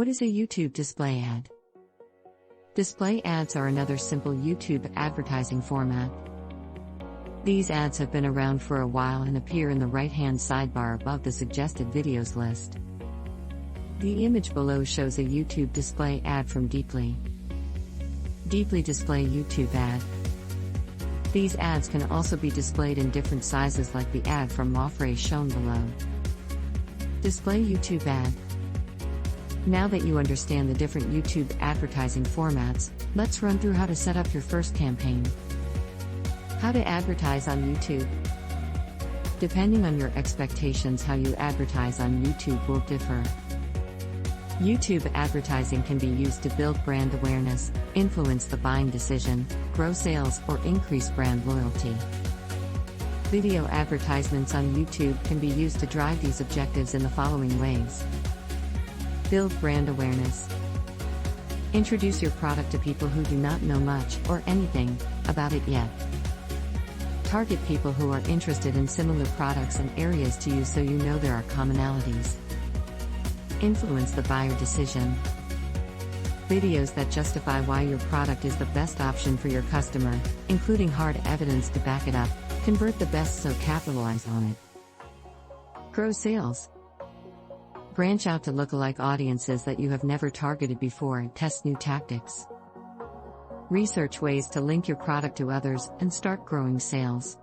What is a YouTube display ad? Display ads are another simple YouTube advertising format. These ads have been around for a while and appear in the right-hand sidebar above the suggested videos list. The image below shows a YouTube display ad from Deeply. Deeply Display YouTube ad. These ads can also be displayed in different sizes like the ad from Mofre shown below. Display YouTube ad. Now that you understand the different YouTube advertising formats, let's run through how to set up your first campaign. How to advertise on YouTube. Depending on your expectations, how you advertise on YouTube will differ. YouTube advertising can be used to build brand awareness, influence the buying decision, grow sales, or increase brand loyalty. Video advertisements on YouTube can be used to drive these objectives in the following ways. Build brand awareness. Introduce your product to people who do not know much or anything about it yet. Target people who are interested in similar products and areas to you so you know there are commonalities. Influence the buyer decision. Videos that justify why your product is the best option for your customer, including hard evidence to back it up. Convert the best, so capitalize on it. Grow sales. Branch out to lookalike audiences that you have never targeted before and test new tactics. Research ways to link your product to others and start growing sales.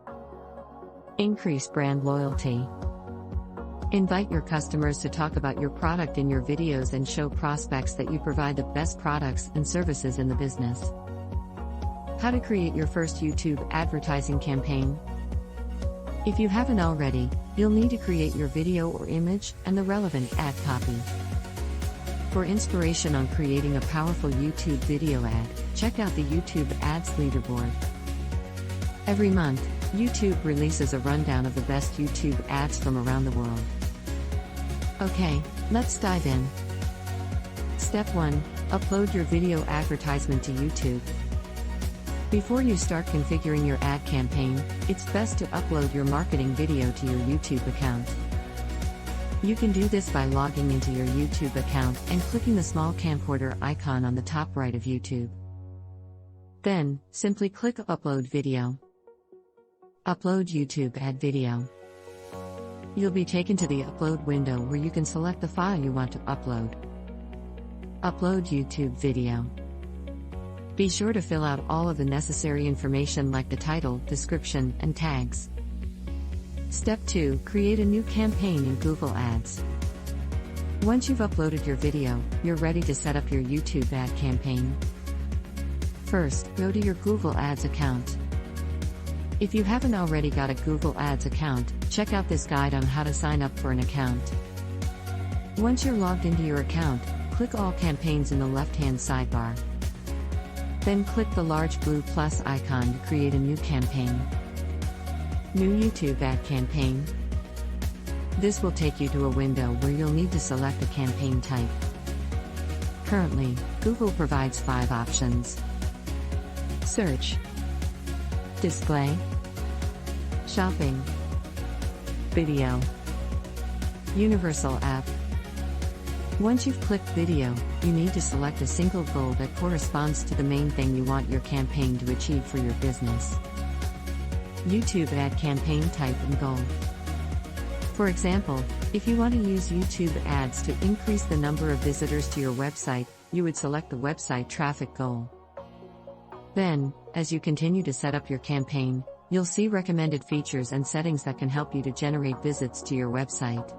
Increase brand loyalty. Invite your customers to talk about your product in your videos and show prospects that you provide the best products and services in the business. How to create your first YouTube advertising campaign. If you haven't already, you'll need to create your video or image and the relevant ad copy. For inspiration on creating a powerful YouTube video ad, check out the YouTube Ads Leaderboard. Every month, YouTube releases a rundown of the best YouTube ads from around the world. Okay, let's dive in. Step 1. Upload your video advertisement to YouTube. Before you start configuring your ad campaign, it's best to upload your marketing video to your YouTube account. You can do this by logging into your YouTube account and clicking the small camcorder icon on the top right of YouTube. Then, simply click Upload Video. Upload YouTube ad video. You'll be taken to the upload window where you can select the file you want to upload. Upload YouTube video. Be sure to fill out all of the necessary information like the title, description, and tags. Step 2. Create a new campaign in Google Ads. Once you've uploaded your video, you're ready to set up your YouTube ad campaign. First, go to your Google Ads account. If you haven't already got a Google Ads account, check out this guide on how to sign up for an account. Once you're logged into your account, click All Campaigns in the left-hand sidebar. Then click the large blue plus icon to create a new campaign. New YouTube ad campaign. This will take you to a window where you'll need to select a campaign type. Currently, Google provides 5 options. Search, display, shopping, video, universal app. Once you've clicked video, you need to select a single goal that corresponds to the main thing you want your campaign to achieve for your business. YouTube ad campaign type and goal. For example, if you want to use YouTube ads to increase the number of visitors to your website, you would select the website traffic goal. Then, as you continue to set up your campaign, you'll see recommended features and settings that can help you to generate visits to your website.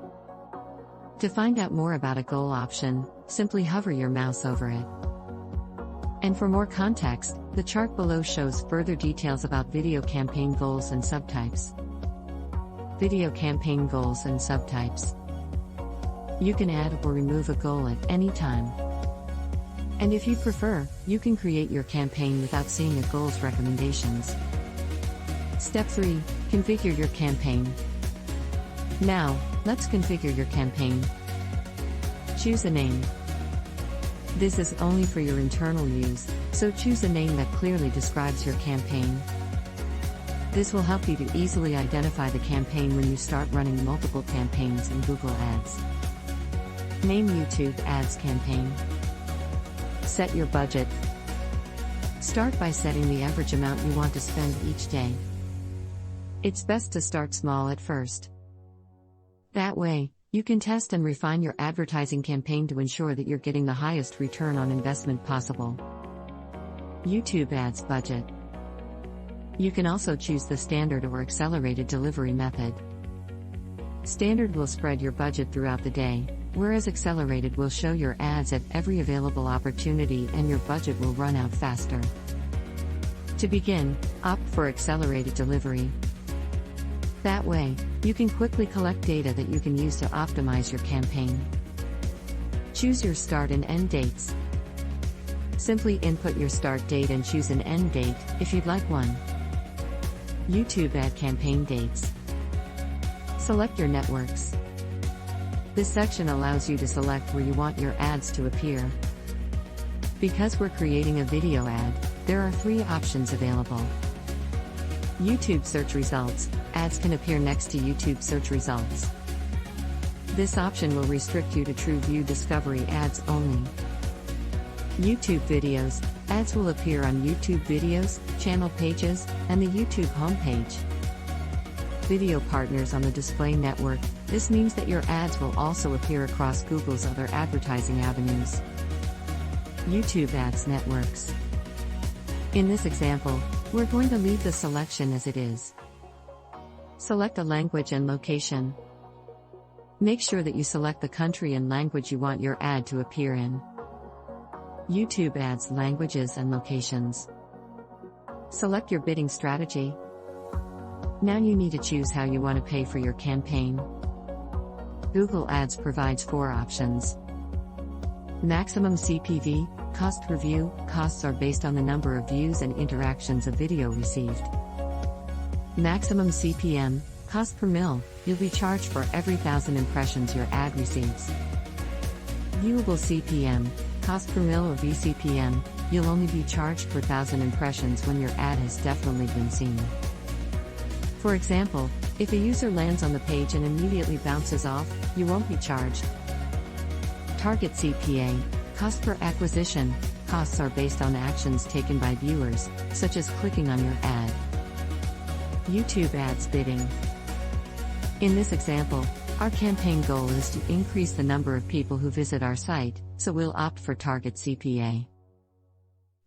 To find out more about a goal option, simply hover your mouse over it. And for more context, the chart below shows further details about video campaign goals and subtypes. Video campaign goals and subtypes. You can add or remove a goal at any time. And if you prefer, you can create your campaign without seeing a goal's recommendations. Step 3. Configure your campaign. Now, let's configure your campaign. Choose a name. This is only for your internal use, so choose a name that clearly describes your campaign. This will help you to easily identify the campaign when you start running multiple campaigns in Google Ads. Name YouTube Ads campaign. Set your budget. Start by setting the average amount you want to spend each day. It's best to start small at first. That way, you can test and refine your advertising campaign to ensure that you're getting the highest return on investment possible. YouTube Ads budget. You can also choose the standard or accelerated delivery method. Standard will spread your budget throughout the day, whereas accelerated will show your ads at every available opportunity and your budget will run out faster. To begin, opt for accelerated delivery. That way, you can quickly collect data that you can use to optimize your campaign. Choose your start and end dates. Simply input your start date and choose an end date, if you'd like one. YouTube ad campaign dates. Select your networks. This section allows you to select where you want your ads to appear. Because we're creating a video ad, there are 3 options available. YouTube search results. Ads can appear next to YouTube search results. This option will restrict you to TrueView Discovery ads only. YouTube videos. Ads will appear on YouTube videos, channel pages, and the YouTube homepage. Video partners on the display network. This means that your ads will also appear across Google's other advertising avenues. YouTube Ads networks. In this example, we're going to leave the selection as it is. Select a language and location. Make sure that you select the country and language you want your ad to appear in. YouTube Ads languages and locations. Select your bidding strategy. Now you need to choose how you want to pay for your campaign. Google Ads provides 4 options. Maximum CPV, cost per view. Costs are based on the number of views and interactions a video received. Maximum CPM, cost per mil. You'll be charged for every 1,000 impressions your ad receives. Viewable CPM, cost per mil or VCPM. You'll only be charged per 1,000 impressions when your ad has definitely been seen. For example, if a user lands on the page and immediately bounces off, you won't be charged. Target CPA, cost per acquisition. Costs are based on actions taken by viewers, such as clicking on your ad. YouTube Ads bidding. In this example, our campaign goal is to increase the number of people who visit our site, so we'll opt for target CPA.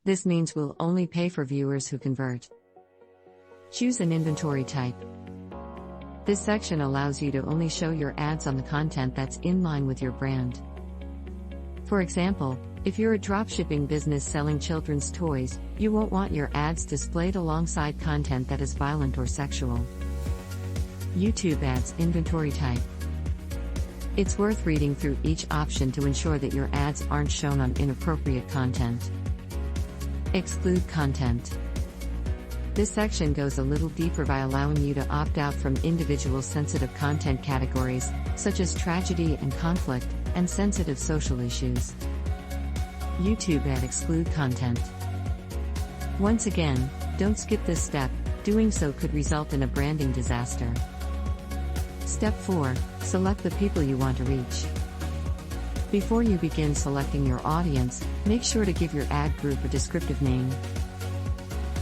This means we'll only pay for viewers who convert. Choose an inventory type. This section allows you to only show your ads on the content that's in line with your brand. For example, if you're a dropshipping business selling children's toys, you won't want your ads displayed alongside content that is violent or sexual. YouTube Ads inventory type. It's worth reading through each option to ensure that your ads aren't shown on inappropriate content. Exclude content. This section goes a little deeper by allowing you to opt out from individual sensitive content categories, such as tragedy and conflict, and sensitive social issues. YouTube Ad exclude content. Once again, don't skip this step, doing so could result in a branding disaster. Step 4, select the people you want to reach. Before you begin selecting your audience, make sure to give your ad group a descriptive name.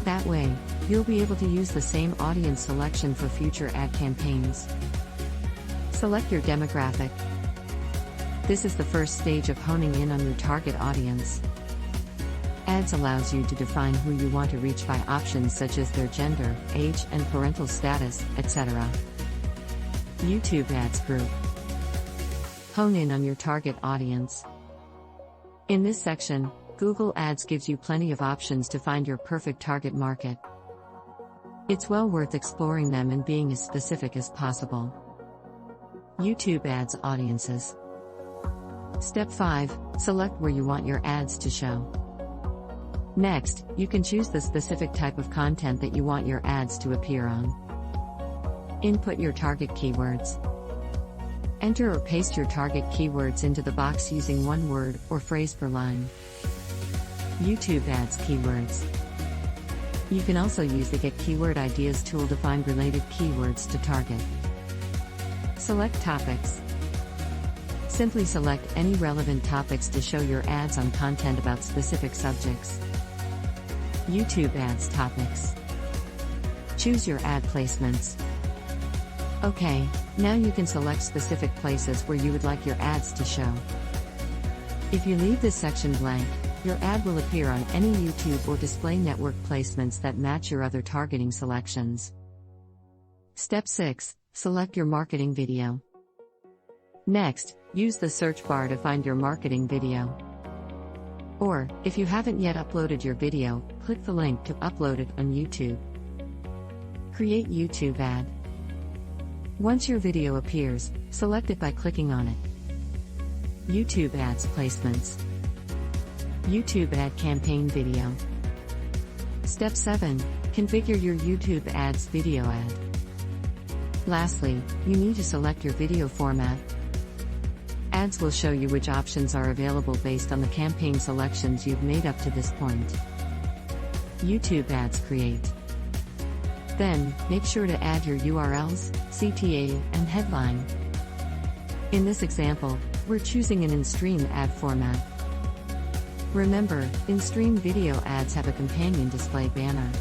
That way, you'll be able to use the same audience selection for future ad campaigns. Select your demographic. This is the first stage of honing in on your target audience. Ads allows you to define who you want to reach by options such as their gender, age, and parental status, etc. YouTube Ads Group. Hone in on your target audience. In this section, Google Ads gives you plenty of options to find your perfect target market. It's well worth exploring them and being as specific as possible. YouTube Ads Audiences. Step 5, select where you want your ads to show. Next, you can choose the specific type of content that you want your ads to appear on. Input your target keywords. Enter or paste your target keywords into the box using one word or phrase per line. YouTube Ads Keywords. You can also use the Get Keyword Ideas tool to find related keywords to target. Select topics. Simply select any relevant topics to show your ads on content about specific subjects. YouTube Ads Topics. Choose your ad placements. Okay, now you can select specific places where you would like your ads to show. If you leave this section blank, your ad will appear on any YouTube or display network placements that match your other targeting selections. Step 6. Select your marketing video. Next, use the search bar to find your marketing video. Or, if you haven't yet uploaded your video, click the link to upload it on YouTube. Create YouTube ad. Once your video appears, select it by clicking on it. YouTube Ads Placements. YouTube Ad Campaign Video. Step 7. Configure your YouTube Ads video ad. Lastly, you need to select your video format. Ads will show you which options are available based on the campaign selections you've made up to this point. YouTube Ads Create. Then, make sure to add your URLs, CTA, and headline. In this example, we're choosing an in-stream ad format. Remember, in-stream video ads have a companion display banner.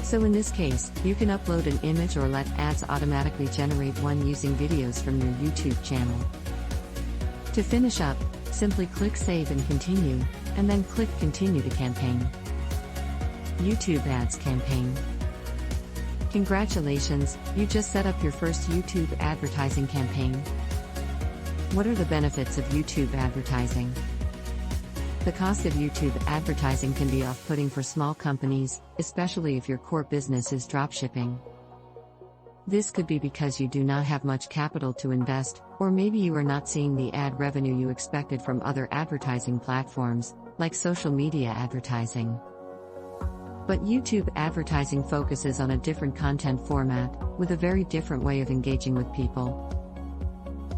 So in this case, you can upload an image or let ads automatically generate one using videos from your YouTube channel. To finish up, simply click Save and Continue, and then click Continue to Campaign. YouTube Ads Campaign. Congratulations, you just set up your first YouTube advertising campaign. What are the benefits of YouTube advertising? The cost of YouTube advertising can be off-putting for small companies, especially if your core business is dropshipping. This could be because you do not have much capital to invest, or maybe you are not seeing the ad revenue you expected from other advertising platforms, like social media advertising. But YouTube advertising focuses on a different content format, with a very different way of engaging with people.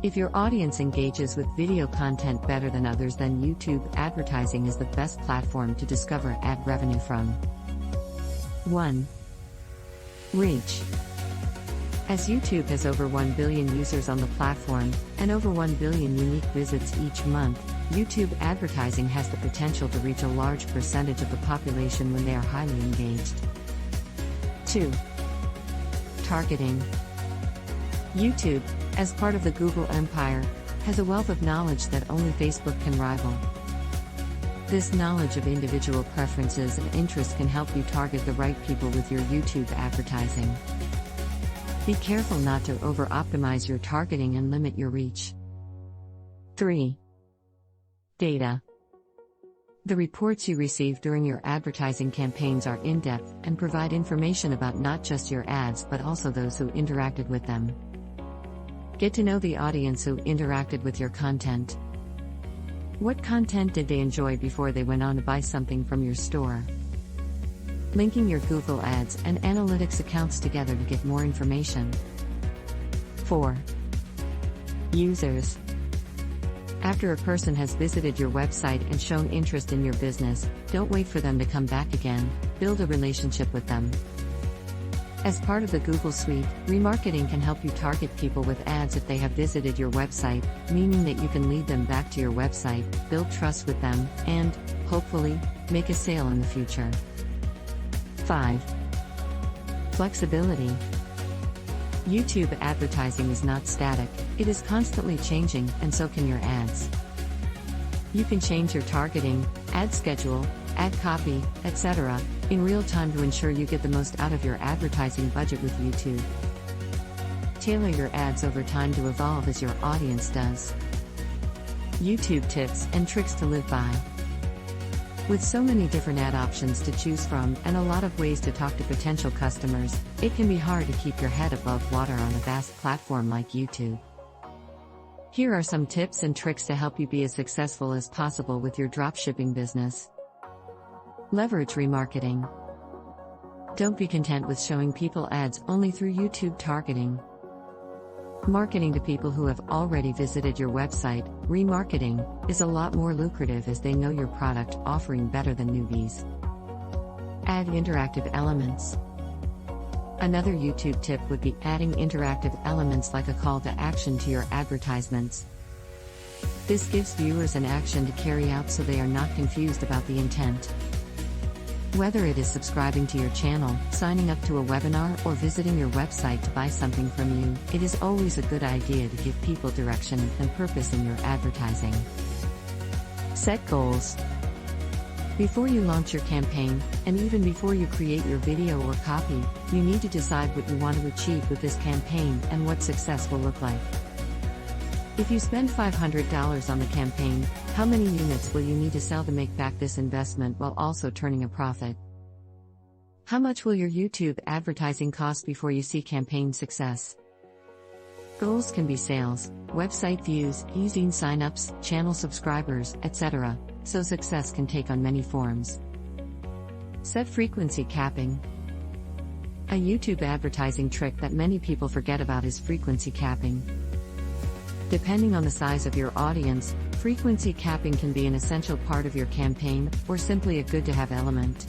If your audience engages with video content better than others, then YouTube advertising is the best platform to discover ad revenue from. 1. Reach. As YouTube has over 1 billion users on the platform, and over 1 billion unique visits each month, YouTube advertising has the potential to reach a large percentage of the population when they are highly engaged. 2. Targeting. YouTube, as part of the Google empire, has a wealth of knowledge that only Facebook can rival. This knowledge of individual preferences and interests can help you target the right people with your YouTube advertising. Be careful not to over-optimize your targeting and limit your reach. 3. Data. The reports you receive during your advertising campaigns are in-depth and provide information about not just your ads but also those who interacted with them. Get to know the audience who interacted with your content. What content did they enjoy before they went on to buy something from your store? Linking your Google Ads and Analytics accounts together to get more information. 4. Users. After a person has visited your website and shown interest in your business, don't wait for them to come back again, build a relationship with them. As part of the Google Suite, remarketing can help you target people with ads if they have visited your website, meaning that you can lead them back to your website, build trust with them, and, hopefully, make a sale in the future. 5. Flexibility. YouTube advertising is not static, it is constantly changing, and so can your ads. You can change your targeting, ad schedule, ad copy, etc., in real time to ensure you get the most out of your advertising budget with YouTube. Tailor your ads over time to evolve as your audience does. YouTube tips and tricks to live by. With so many different ad options to choose from and a lot of ways to talk to potential customers, it can be hard to keep your head above water on a vast platform like YouTube. Here are some tips and tricks to help you be as successful as possible with your dropshipping business. Leverage remarketing. Don't be content with showing people ads only through YouTube targeting. Marketing to people who have already visited your website, remarketing, is a lot more lucrative as they know your product, offering better than newbies. Add interactive elements. Another YouTube tip would be adding interactive elements like a call to action to your advertisements. This gives viewers an action to carry out so they are not confused about the intent. Whether it is subscribing to your channel, signing up to a webinar, or visiting your website to buy something from you, it is always a good idea to give people direction and purpose in your advertising. Set goals. Before you launch your campaign, and even before you create your video or copy, you need to decide what you want to achieve with this campaign and what success will look like. If you spend $500 on the campaign, how many units will you need to sell to make back this investment while also turning a profit? How much will your YouTube advertising cost before you see campaign success? Goals can be sales, website views, e-zine signups, channel subscribers, etc., so success can take on many forms. Set frequency capping. A YouTube advertising trick that many people forget about is frequency capping. Depending on the size of your audience, frequency capping can be an essential part of your campaign, or simply a good-to-have element.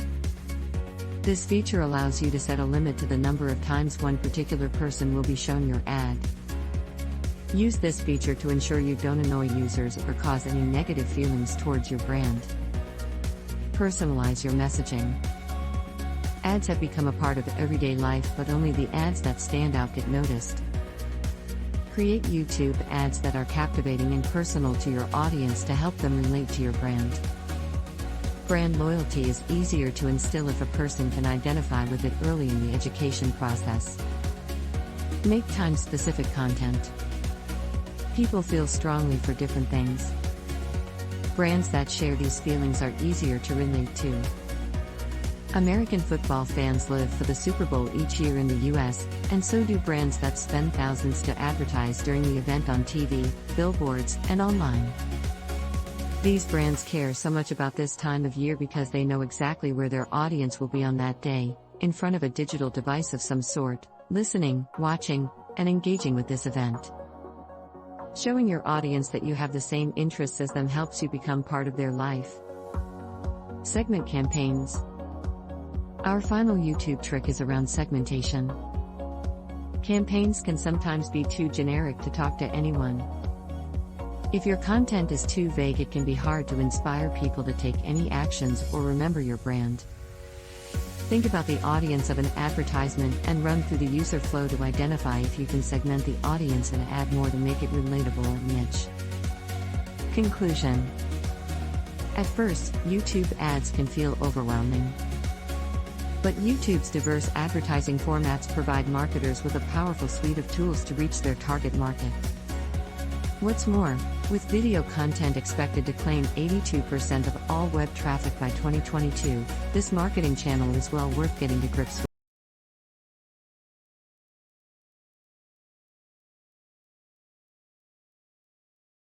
This feature allows you to set a limit to the number of times one particular person will be shown your ad. Use this feature to ensure you don't annoy users or cause any negative feelings towards your brand. Personalize your messaging. Ads have become a part of everyday life, but only the ads that stand out get noticed. Create YouTube ads that are captivating and personal to your audience to help them relate to your brand. Brand loyalty is easier to instill if a person can identify with it early in the education process. Make time-specific content. People feel strongly for different things. Brands that share these feelings are easier to relate to. American football fans live for the Super Bowl each year in the US, and so do brands that spend thousands to advertise during the event on TV, billboards, and online. These brands care so much about this time of year because they know exactly where their audience will be on that day, in front of a digital device of some sort, listening, watching, and engaging with this event. Showing your audience that you have the same interests as them helps you become part of their life. Segment campaigns. Our final YouTube trick is around segmentation. Campaigns can sometimes be too generic to talk to anyone. If your content is too vague, it can be hard to inspire people to take any actions or remember your brand. Think about the audience of an advertisement and run through the user flow to identify if you can segment the audience and add more to make it relatable or niche. Conclusion. At first, YouTube ads can feel overwhelming. But YouTube's diverse advertising formats provide marketers with a powerful suite of tools to reach their target market. What's more, with video content expected to claim 82% of all web traffic by 2022, this marketing channel is well worth getting to grips with.